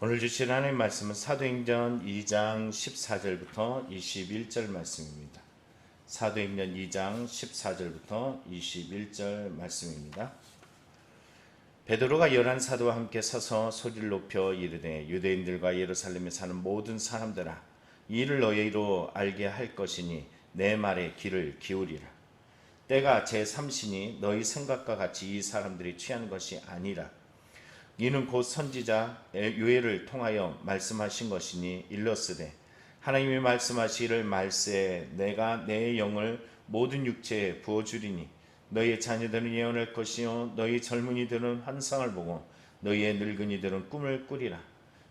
오늘 주신 하나님 말씀은 사도행전 2장 14절부터 21절 말씀입니다. 사도행전 2장 14절부터 21절 말씀입니다. 베드로가 11사도와 함께 서서 소리를 높여 이르되 유대인들과 예루살렘에 사는 모든 사람들아, 이 일을 너희로 알게 할 것이니 내 말에 귀를 기울이라. 때가 제3시니 너희 생각과 같이 이 사람들이 취한 것이 아니라 이는 곧 선지자 요엘을 통하여 말씀하신 것이니 일렀으되 하나님이 말씀하시기를 말세 내가 내 영을 모든 육체에 부어주리니 너희의 자녀들은 예언할 것이요 너희 젊은이들은 환상을 보고 너희의 늙은이들은 꿈을 꾸리라.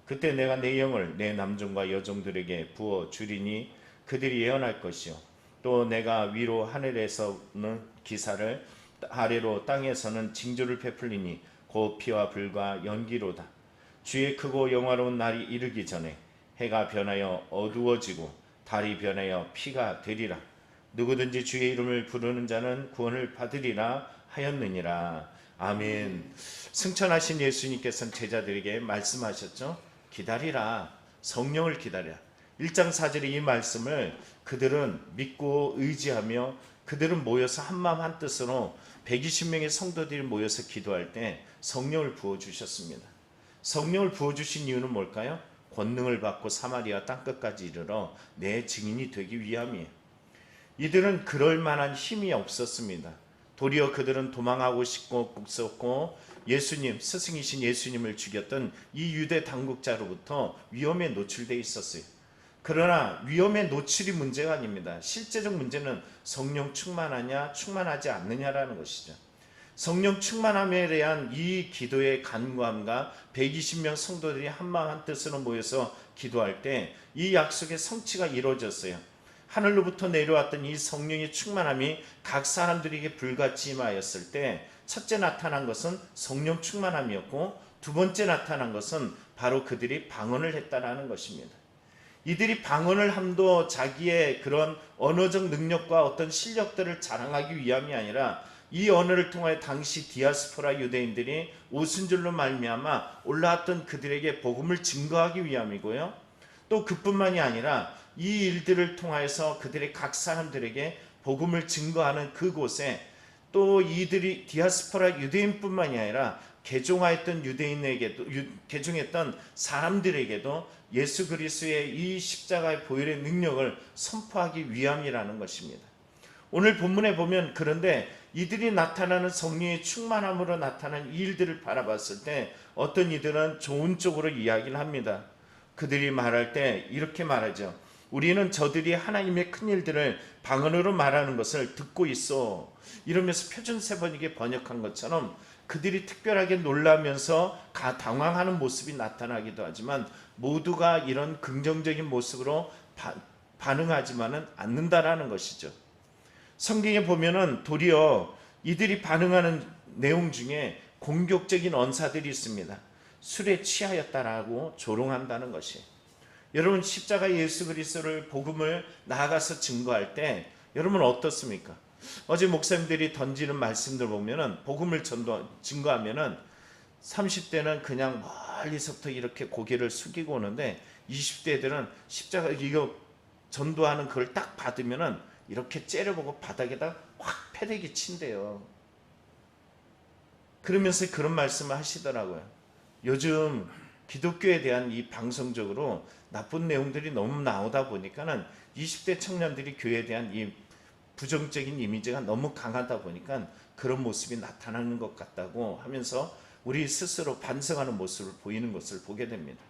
그때 내가 내 영을 내 남종과 여종들에게 부어주리니 그들이 예언할 것이요 또 내가 위로 하늘에서는 기사를 아래로 땅에서는 징조를 베풀리니 곧 피와 불과 연기로다. 주의 크고 영화로운 날이 이르기 전에 해가 변하여 어두워지고 달이 변하여 피가 되리라. 누구든지 주의 이름을 부르는 자는 구원을 받으리라 하였느니라. 아멘. 승천하신 예수님께서는 제자들에게 말씀하셨죠. 기다리라. 성령을 기다려. 1장 4절의 이 말씀을 그들은 믿고 의지하며 그들은 모여서 한마음 한뜻으로 120명의 성도들이 모여서 기도할 때 성령을 부어주셨습니다. 성령을 부어주신 이유는 뭘까요? 권능을 받고 사마리아 땅끝까지 이르러 내 증인이 되기 위함이에요. 이들은 그럴 만한 힘이 없었습니다. 도리어 그들은 도망하고 싶고 북섰고 예수님, 스승이신 예수님을 죽였던 이 유대 당국자로부터 위험에 노출되어 있었어요. 그러나 위험에 노출이 문제가 아닙니다. 실제적 문제는 성령 충만하냐 충만하지 않느냐라는 것이죠. 성령 충만함에 대한 이 기도의 간구함과 120명 성도들이 한마음 한뜻으로 모여서 기도할 때 이 약속의 성취가 이루어졌어요. 하늘로부터 내려왔던 이 성령의 충만함이 각 사람들에게 불같이 임하였을 때 첫째 나타난 것은 성령 충만함이었고 두 번째 나타난 것은 바로 그들이 방언을 했다라는 것입니다. 이들이 방언을 함도 자기의 그런 언어적 능력과 어떤 실력들을 자랑하기 위함이 아니라 이 언어를 통하여 당시 디아스포라 유대인들이 오순절로 말미암아 올라왔던 그들에게 복음을 증거하기 위함이고요. 또 그뿐만이 아니라 이 일들을 통하여서 그들의 각 사람들에게 복음을 증거하는 그곳에 또 이들이 디아스포라 유대인뿐만이 아니라 개종하였던 유대인에게도 개종했던 사람들에게도 예수 그리스도의 이 십자가의 보혈의 능력을 선포하기 위함이라는 것입니다. 오늘 본문에 보면 그런데 이들이 나타나는 성령의 충만함으로 나타난 이 일들을 바라봤을 때 어떤 이들은 좋은 쪽으로 이야기를 합니다. 그들이 말할 때 이렇게 말하죠. 우리는 저들이 하나님의 큰 일들을 방언으로 말하는 것을 듣고 있어. 이러면서 표준 세번이게 번역한 것처럼 그들이 특별하게 놀라면서 당황하는 모습이 나타나기도 하지만 모두가 이런 긍정적인 모습으로 반응하지만은 않는다라는 것이죠. 성경에 보면은 도리어 이들이 반응하는 내용 중에 공격적인 언사들이 있습니다. 술에 취하였다라고 조롱한다는 것이에요. 여러분 십자가 예수 그리스도를 복음을 나아가서 증거할 때 여러분 어떻습니까? 어제 목사님들이 던지는 말씀들 보면은 복음을 증거하면은 30대는 그냥 멀리서부터 이렇게 고개를 숙이고 오는데 20대들은 십자가 이거 전도하는 그걸 딱 받으면은 이렇게 째려보고 바닥에다 확 패대기 친대요. 그러면서 그런 말씀을 하시더라고요. 요즘 기독교에 대한 이 방송적으로 나쁜 내용들이 너무 나오다 보니까는 20대 청년들이 교회에 대한 이 부정적인 이미지가 너무 강하다 보니까 그런 모습이 나타나는 것 같다고 하면서 우리 스스로 반성하는 모습을 보이는 것을 보게 됩니다.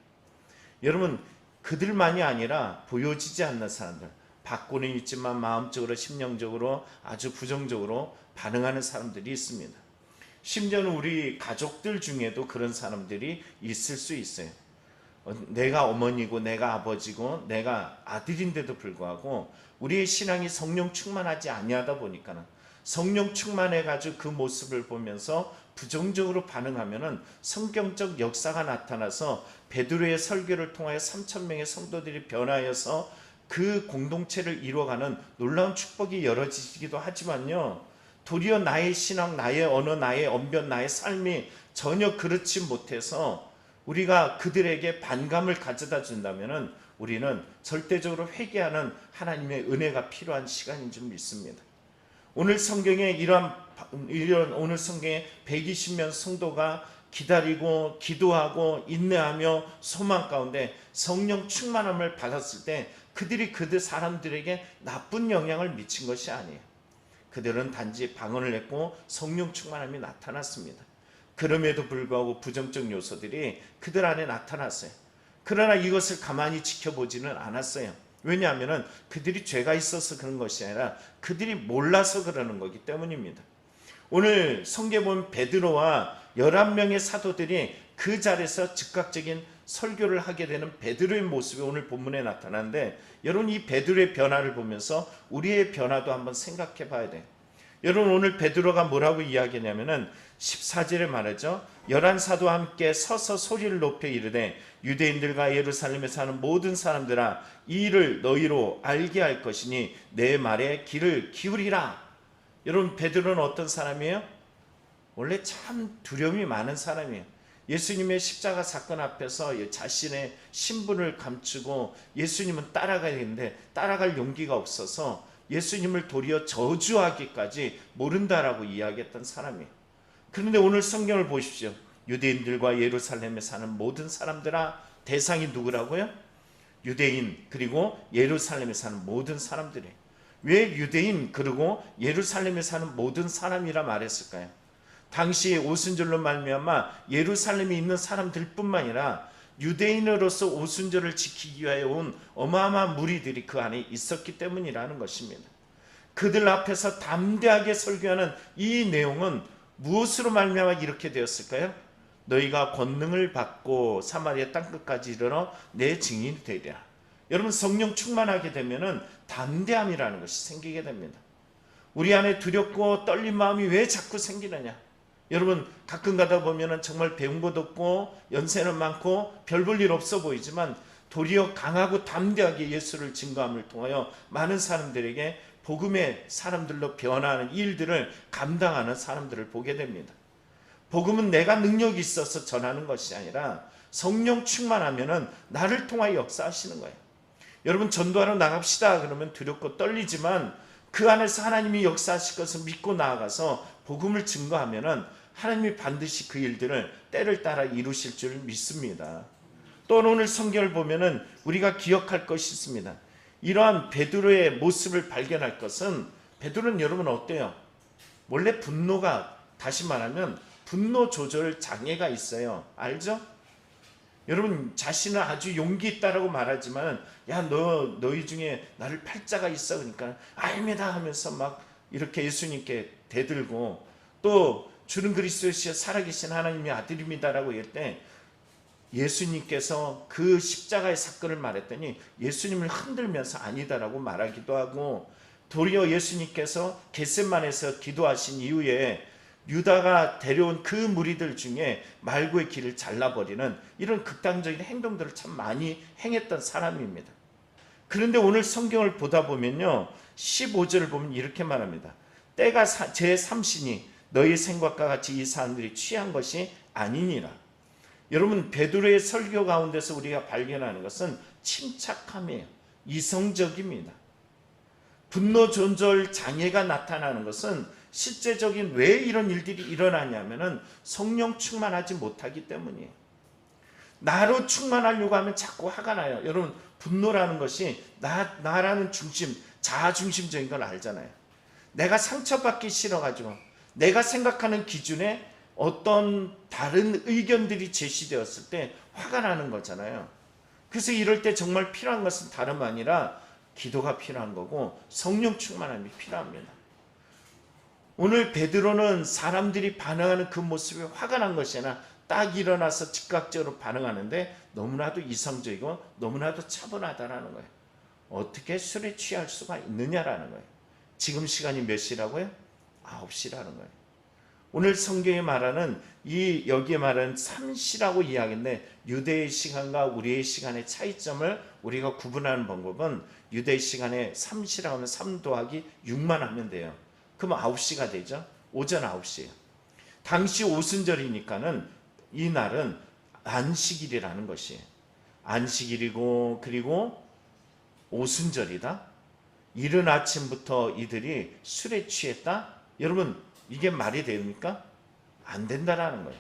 여러분 그들만이 아니라 보여지지 않는 사람들, 받고는 있지만 마음적으로 심령적으로 아주 부정적으로 반응하는 사람들이 있습니다. 심지어는 우리 가족들 중에도 그런 사람들이 있을 수 있어요. 내가 어머니고 내가 아버지고 내가 아들인데도 불구하고 우리의 신앙이 성령 충만하지 아니하다 보니까는 성령 충만해가지고 그 모습을 보면서 부정적으로 반응하면은 성경적 역사가 나타나서 베드로의 설교를 통하여 3,000명의 성도들이 변화해서 그 공동체를 이루어가는 놀라운 축복이 열어지기도 하지만요, 도리어 나의 신앙, 나의 언어, 나의 언변, 나의 삶이 전혀 그렇지 못해서 우리가 그들에게 반감을 가져다 준다면은 우리는 절대적으로 회개하는 하나님의 은혜가 필요한 시간인 줄 믿습니다. 오늘 성경에 이런 오늘 성경에 120명 성도가 기다리고 기도하고 인내하며 소망 가운데 성령 충만함을 받았을 때 그들이 그들 사람들에게 나쁜 영향을 미친 것이 아니에요. 그들은 단지 방언을 했고 성령 충만함이 나타났습니다. 그럼에도 불구하고 부정적 요소들이 그들 안에 나타났어요. 그러나 이것을 가만히 지켜보지는 않았어요. 왜냐하면 그들이 죄가 있어서 그런 것이 아니라 그들이 몰라서 그러는 거기 때문입니다. 오늘 성경에 보면 베드로와 11명의 사도들이 그 자리에서 즉각적인 설교를 하게 되는 베드로의 모습이 오늘 본문에 나타나는데, 여러분 이 베드로의 변화를 보면서 우리의 변화도 한번 생각해 봐야 돼요. 여러분 오늘 베드로가 뭐라고 이야기하냐면은 14절에 말하죠. 11사도와 함께 서서 소리를 높여 이르되 유대인들과 예루살렘에 사는 모든 사람들아 이 일을 너희로 알게 할 것이니 내 말에 귀를 기울이라. 여러분 베드로는 어떤 사람이에요? 원래 참 두려움이 많은 사람이에요. 예수님의 십자가 사건 앞에서 자신의 신분을 감추고 예수님은 따라가야 되는데 따라갈 용기가 없어서 예수님을 도리어 저주하기까지 모른다라고 이야기했던 사람이에요. 그런데 오늘 성경을 보십시오. 유대인들과 예루살렘에 사는 모든 사람들아, 대상이 누구라고요? 유대인 그리고 예루살렘에 사는 모든 사람들이에요. 왜 유대인 그리고 예루살렘에 사는 모든 사람이라 말했을까요? 당시 오순절로 말미암아 예루살렘에 있는 사람들뿐만 아니라 유대인으로서 오순절을 지키기 위하여 온 어마어마한 무리들이 그 안에 있었기 때문이라는 것입니다. 그들 앞에서 담대하게 설교하는 이 내용은 무엇으로 말미암아 이렇게 되었을까요? 너희가 권능을 받고 사마리아 땅끝까지 이르러 내 증인이 되리라. 여러분 성령 충만하게 되면은 담대함이라는 것이 생기게 됩니다. 우리 안에 두렵고 떨린 마음이 왜 자꾸 생기느냐? 여러분 가끔 가다 보면은 정말 배운 것 없고 연세는 많고 별 볼 일 없어 보이지만 도리어 강하고 담대하게 예수를 증거함을 통하여 많은 사람들에게 복음의 사람들로 변화하는 일들을 감당하는 사람들을 보게 됩니다. 복음은 내가 능력이 있어서 전하는 것이 아니라 성령 충만하면은 나를 통하여 역사하시는 거예요. 여러분 전도하러 나갑시다 그러면 두렵고 떨리지만 그 안에서 하나님이 역사하실 것을 믿고 나아가서 복음을 증거하면은 하나님이 반드시 그 일들을 때를 따라 이루실 줄 믿습니다. 또 오늘 성경을 보면은 우리가 기억할 것이 있습니다. 이러한 베드로의 모습을 발견할 것은, 베드로는 여러분 어때요? 원래 분노가, 다시 말하면 분노 조절 장애가 있어요. 알죠? 여러분 자신은 아주 용기 있다라고 말하지만 야 너희 중에 나를 팔자가 있어 그러니까 아닙니다 하면서 막 이렇게 예수님께 대들고, 또 주는 그리스도시여 살아계신 하나님의 아들입니다라고 할 때 예수님께서 그 십자가의 사건을 말했더니 예수님을 흔들면서 아니다라고 말하기도 하고, 도리어 예수님께서 겟세마네에서 기도하신 이후에 유다가 데려온 그 무리들 중에 말고의 길을 잘라버리는 이런 극단적인 행동들을 참 많이 행했던 사람입니다. 그런데 오늘 성경을 보다 보면요 15절을 보면 이렇게 말합니다. 때가 제3시니 너희 생각과 같이 이 사람들이 취한 것이 아니니라. 여러분 베드로의 설교 가운데서 우리가 발견하는 것은 침착함이에요. 이성적입니다. 분노 조절 장애가 나타나는 것은 실제적인 왜 이런 일들이 일어나냐면은 성령 충만하지 못하기 때문이에요. 나로 충만하려고 하면 자꾸 화가 나요. 여러분 분노라는 것이 나라는 중심, 자아 중심적인 걸 알잖아요. 내가 상처받기 싫어가지고 내가 생각하는 기준에 어떤 다른 의견들이 제시되었을 때 화가 나는 거잖아요. 그래서 이럴 때 정말 필요한 것은 다름 아니라 기도가 필요한 거고 성령 충만함이 필요합니다. 오늘 베드로는 사람들이 반응하는 그 모습에 화가 난 것이 아니라 딱 일어나서 즉각적으로 반응하는데 너무나도 이성적이고 너무나도 차분하다라는 거예요. 어떻게 술에 취할 수가 있느냐라는 거예요. 지금 시간이 몇 시라고요? 9시라는 거예요. 오늘 성경에 말하는 여기에 말하는 3시라고 이야기인데 유대의 시간과 우리의 시간의 차이점을 우리가 구분하는 방법은 유대의 시간에 3시라고 하면 3 더하기 6만 하면 돼요. 그럼 9시가 되죠. 오전 9시예요. 당시 오순절이니까는 이 날은 안식일이라는 것이 안식일이고 그리고 오순절이다. 이른 아침부터 이들이 술에 취했다. 여러분 이게 말이 됩니까? 안 된다라는 거예요.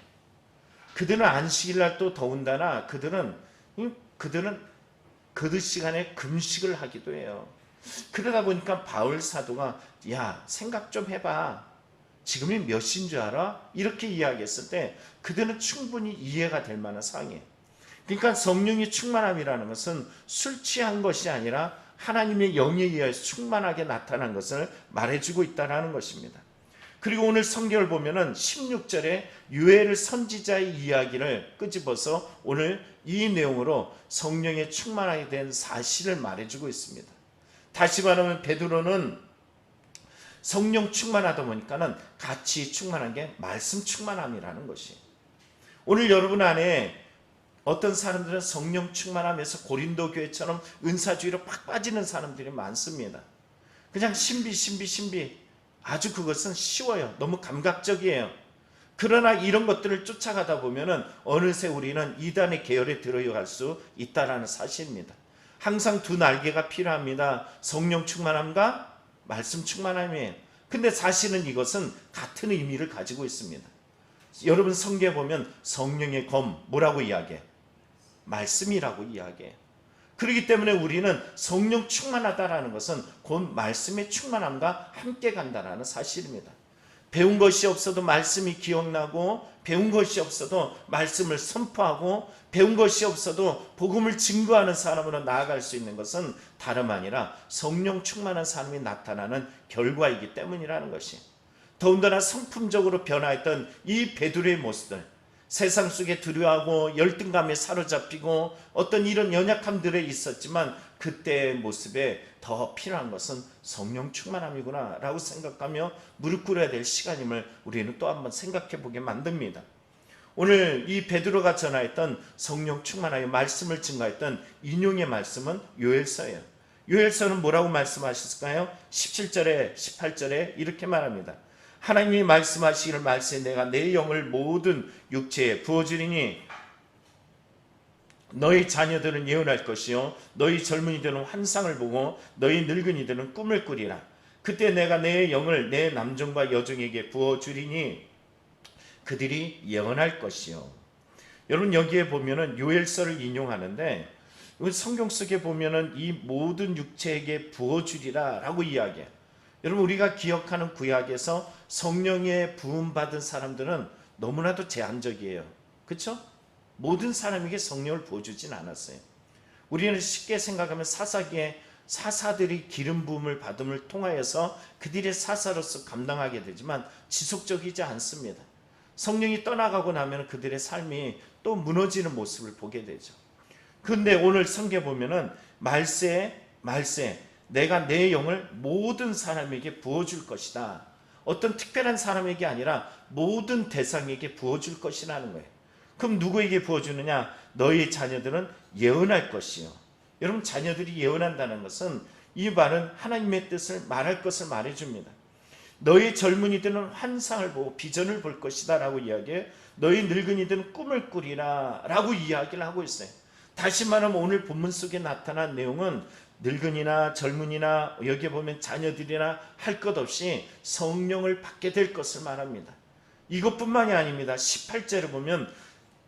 그들은 안식일날 또 더군다나 그들은 그들 시간에 금식을 하기도 해요. 그러다 보니까 바울 사도가 야 생각 좀 해봐. 지금이 몇 시인 줄 알아? 이렇게 이야기했을 때 그들은 충분히 이해가 될 만한 상황이에요. 그러니까 성령의 충만함이라는 것은 술 취한 것이 아니라 하나님의 영에 의해서 충만하게 나타난 것을 말해주고 있다는 것입니다. 그리고 오늘 성경을 보면은 16절에 요엘 선지자의 이야기를 끄집어서 오늘 이 내용으로 성령에 충만하게 된 사실을 말해주고 있습니다. 다시 말하면 베드로는 성령 충만하다 보니까는 같이 충만한 게 말씀 충만함이라는 것이. 오늘 여러분 안에 어떤 사람들은 성령 충만하면서 고린도 교회처럼 은사주의로 팍 빠지는 사람들이 많습니다. 그냥 신비 아주 그것은 쉬워요. 너무 감각적이에요. 그러나 이런 것들을 쫓아가다 보면은 어느새 우리는 이단의 계열에 들어갈 수 있다라는 사실입니다. 항상 두 날개가 필요합니다. 성령 충만함과 말씀 충만함이에요. 근데 사실은 이것은 같은 의미를 가지고 있습니다. 여러분 성경에 보면 성령의 검 뭐라고 이야기해? 말씀이라고 이야기해요. 그렇기 때문에 우리는 성령 충만하다라는 것은 곧 말씀의 충만함과 함께 간다라는 사실입니다. 배운 것이 없어도 말씀이 기억나고 배운 것이 없어도 말씀을 선포하고 배운 것이 없어도 복음을 증거하는 사람으로 나아갈 수 있는 것은 다름 아니라 성령 충만한 사람이 나타나는 결과이기 때문이라는 것이. 더군다나 성품적으로 변화했던 이 베드로의 모습들, 세상 속에 두려워하고 열등감에 사로잡히고 어떤 이런 연약함들에 있었지만 그때의 모습에 더 필요한 것은 성령 충만함이구나 라고 생각하며 무릎 꿇어야 될 시간임을 우리는 또 한번 생각해 보게 만듭니다. 오늘 이 베드로가 전하였던 성령 충만하여 말씀을 증거했던 인용의 말씀은 요엘서예요. 요엘서는 뭐라고 말씀하셨을까요? 17절에 18절에 이렇게 말합니다. 하나님이 말씀하시기를 말세 내가 내 영을 모든 육체에 부어주리니 너희 자녀들은 예언할 것이요 너희 젊은이들은 환상을 보고 너희 늙은이들은 꿈을 꾸리라. 그때 내가 내 영을 내 남종과 여종에게 부어주리니 그들이 예언할 것이요. 여러분 여기에 보면은 요엘서를 인용하는데 성경 속에 보면은 이 모든 육체에게 부어주리라 라고 이야기해요. 여러분 우리가 기억하는 구약에서 성령의 부음 받은 사람들은 너무나도 제한적이에요. 그렇죠? 모든 사람에게 성령을 부어주진 않았어요. 우리는 쉽게 생각하면 사사기에 사사들이 기름 부음을 받음을 통하여서 그들의 사사로서 감당하게 되지만 지속적이지 않습니다. 성령이 떠나가고 나면 그들의 삶이 또 무너지는 모습을 보게 되죠. 그런데 오늘 성경에 보면은 말세 내가 내 영을 모든 사람에게 부어줄 것이다. 어떤 특별한 사람에게 아니라 모든 대상에게 부어줄 것이라는 거예요. 그럼 누구에게 부어주느냐? 너희 자녀들은 예언할 것이요. 여러분 자녀들이 예언한다는 것은 이 말은 하나님의 뜻을 말할 것을 말해줍니다. 너희 젊은이들은 환상을 보고 비전을 볼 것이다 라고 이야기해. 너희 늙은이들은 꿈을 꾸리라 라고 이야기를 하고 있어요. 다시 말하면 오늘 본문 속에 나타난 내용은 늙은이나 젊은이나 여기에 보면 자녀들이나 할 것 없이 성령을 받게 될 것을 말합니다. 이것뿐만이 아닙니다. 18절에 보면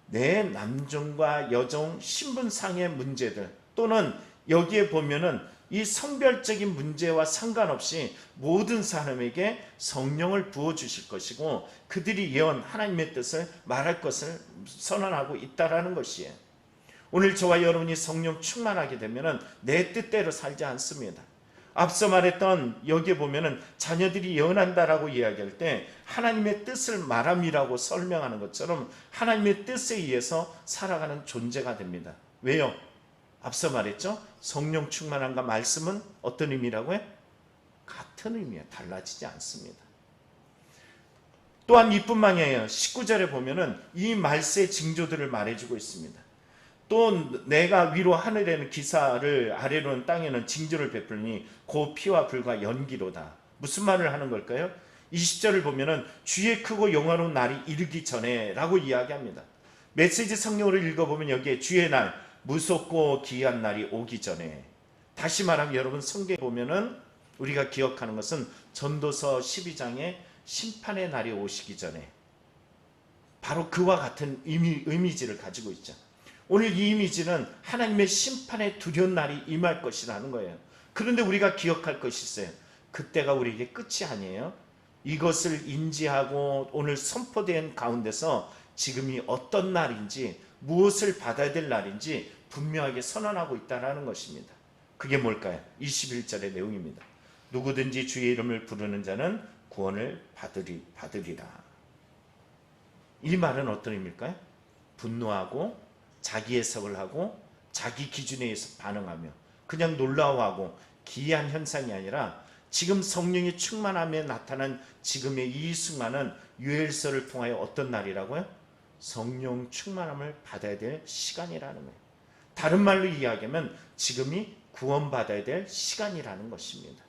내 남종과 여종 신분상의 문제들 또는 여기에 보면은 이 성별적인 문제와 상관없이 모든 사람에게 성령을 부어주실 것이고 그들이 예언 하나님의 뜻을 말할 것을 선언하고 있다라는 것이에요. 오늘 저와 여러분이 성령 충만하게 되면은 내 뜻대로 살지 않습니다. 앞서 말했던 여기에 보면은 자녀들이 예언한다라고 이야기할 때 하나님의 뜻을 말함이라고 설명하는 것처럼 하나님의 뜻에 의해서 살아가는 존재가 됩니다. 왜요? 앞서 말했죠? 성령 충만함과 말씀은 어떤 의미라고 해? 같은 의미예요. 달라지지 않습니다. 또한 이뿐만이 아니에요. 19절에 보면은 이 말세의 징조들을 말해주고 있습니다. 또 내가 위로 하늘에는 기사를 아래로는 땅에는 징조를 베풀니 곧 피와 불과 연기로다. 무슨 말을 하는 걸까요? 20절을 보면은 주의 크고 영화로운 날이 이르기 전에 라고 이야기합니다. 메시지 성경을 읽어보면 여기에 주의 날, 무섭고 기이한 날이 오기 전에, 다시 말하면 여러분 성경에 보면은 우리가 기억하는 것은 전도서 12장에 심판의 날이 오시기 전에 바로 그와 같은 이미지를 가지고 있죠. 오늘 이 이미지는 하나님의 심판의 두려운 날이 임할 것이라는 거예요. 그런데 우리가 기억할 것이 있어요. 그때가 우리에게 끝이 아니에요. 이것을 인지하고 오늘 선포된 가운데서 지금이 어떤 날인지, 무엇을 받아야 될 날인지 분명하게 선언하고 있다는 것입니다. 그게 뭘까요? 21절의 내용입니다. 누구든지 주의 이름을 부르는 자는 구원을 받으리라. 이 말은 어떤 의미일까요? 분노하고 자기 해석을 하고 자기 기준에 의해서 반응하며 그냥 놀라워하고 기이한 현상이 아니라 지금 성령의 충만함에 나타난 지금의 이 순간은 유엘서를 통하여 어떤 날이라고요? 성령 충만함을 받아야 될 시간이라는 거예요. 다른 말로 이야기하면 지금이 구원받아야 될 시간이라는 것입니다.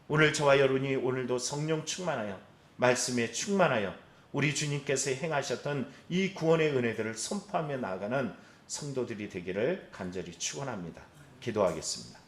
오늘 저와 여러분이 오늘도 성령 충만하여 말씀에 충만하여 우리 주님께서 행하셨던 이 구원의 은혜들을 선포하며 나아가는 성도들이 되기를 간절히 축원합니다. 기도하겠습니다.